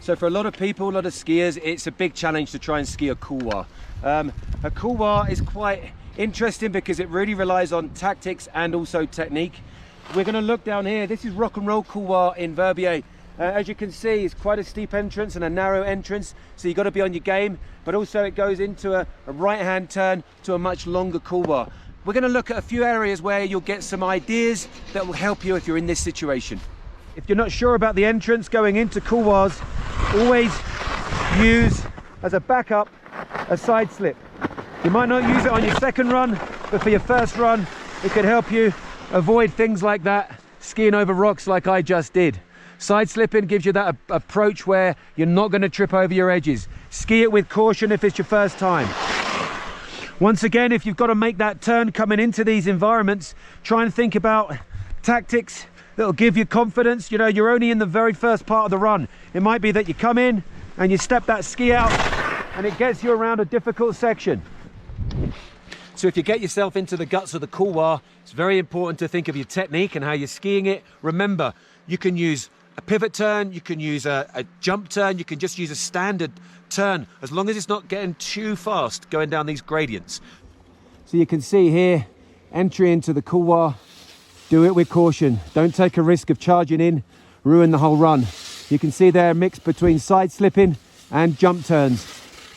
So for a lot of people, a lot of skiers, it's a big challenge to try and ski a couloir. A couloir is quite interesting because it really relies on tactics and also technique. We're going to look down here. This is rock and roll couloir in Verbier. As you can see, it's quite a steep entrance and a narrow entrance, so you've got to be on your game, but also it goes into a right-hand turn to a much longer couloir. We're going to look at a few areas where you'll get some ideas that will help you if you're in this situation. If you're not sure about the entrance going into couloirs, always use as a backup a side slip. You might not use it on your second run, but for your first run, it could help you avoid things like that, skiing over rocks like I just did. Side slipping gives you that approach where you're not going to trip over your edges. Ski it with caution if it's your first time. Once again, if you've got to make that turn coming into these environments, try and think about tactics that'll give you confidence. You know, you're only in the very first part of the run. It might be that you come in and you step that ski out and it gets you around a difficult section. So if you get yourself into the guts of the couloir, it's very important to think of your technique and how you're skiing it. Remember, you can use a pivot turn, you can use a jump turn, you can just use a standard turn, as long as it's not getting too fast going down these gradients. So you can see here, entry into the couloir, do it with caution. Don't take a risk of charging in, ruin the whole run. You can see there a mix between side slipping and jump turns,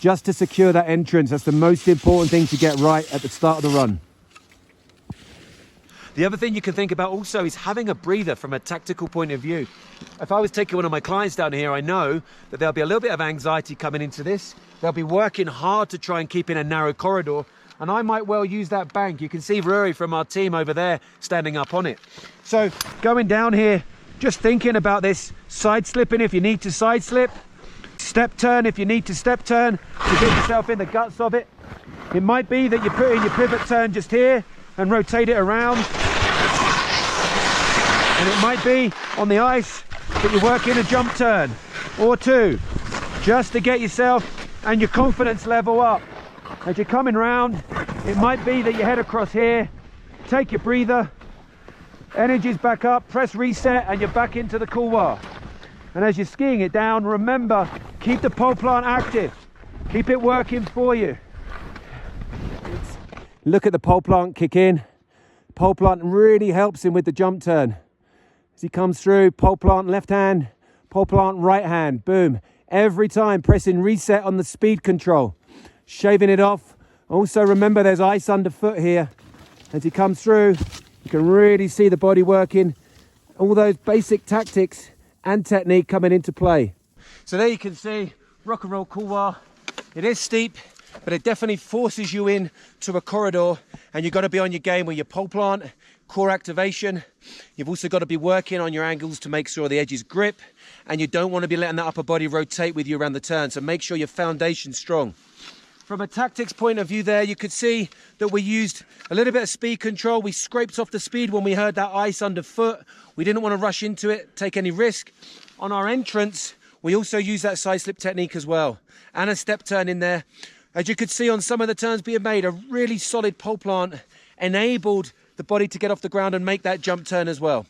just to secure that entrance. That's the most important thing to get right at the start of the run. The other thing you can think about also is having a breather from a tactical point of view. If I was taking one of my clients down here, I know that there'll be a little bit of anxiety coming into this. They'll be working hard to try and keep in a narrow corridor, and I might well use that bank. You can see Rory from our team over there standing up on it. So going down here, just thinking about this, side slipping if you need to side slip, step turn if you need to step turn to get yourself in the guts of it. It might be that you put in your pivot turn just here and rotate it around. And it might be on the ice that you work in a jump turn or two, just to get yourself and your confidence level up. As you're coming round, it might be that you head across here, take your breather, energy's back up, press reset, and you're back into the couloir. And as you're skiing it down, remember, keep the pole plant active. Keep it working for you. Look at the pole plant kick in. Pole plant really helps him with the jump turn. As he comes through, pole plant left hand, pole plant right hand, boom. Every time pressing reset on the speed control, shaving it off. Also remember there's ice underfoot here. As he comes through, you can really see the body working. All those basic tactics and technique coming into play. So there you can see rock and roll couloir. It is steep, but it definitely forces you in to a corridor, and you've got to be on your game with your pole plant, core activation. You've also got to be working on your angles to make sure the edges grip, and you don't want to be letting that upper body rotate with you around the turn, so make sure your foundation's strong. From a tactics point of view there, you could see that we used a little bit of speed control. We scraped off the speed when we heard that ice underfoot. We didn't want to rush into it, take any risk. On our entrance, we also used that side slip technique as well, and a step turn in there. As you could see on some of the turns being made, a really solid pole plant enabled the body to get off the ground and make that jump turn as well.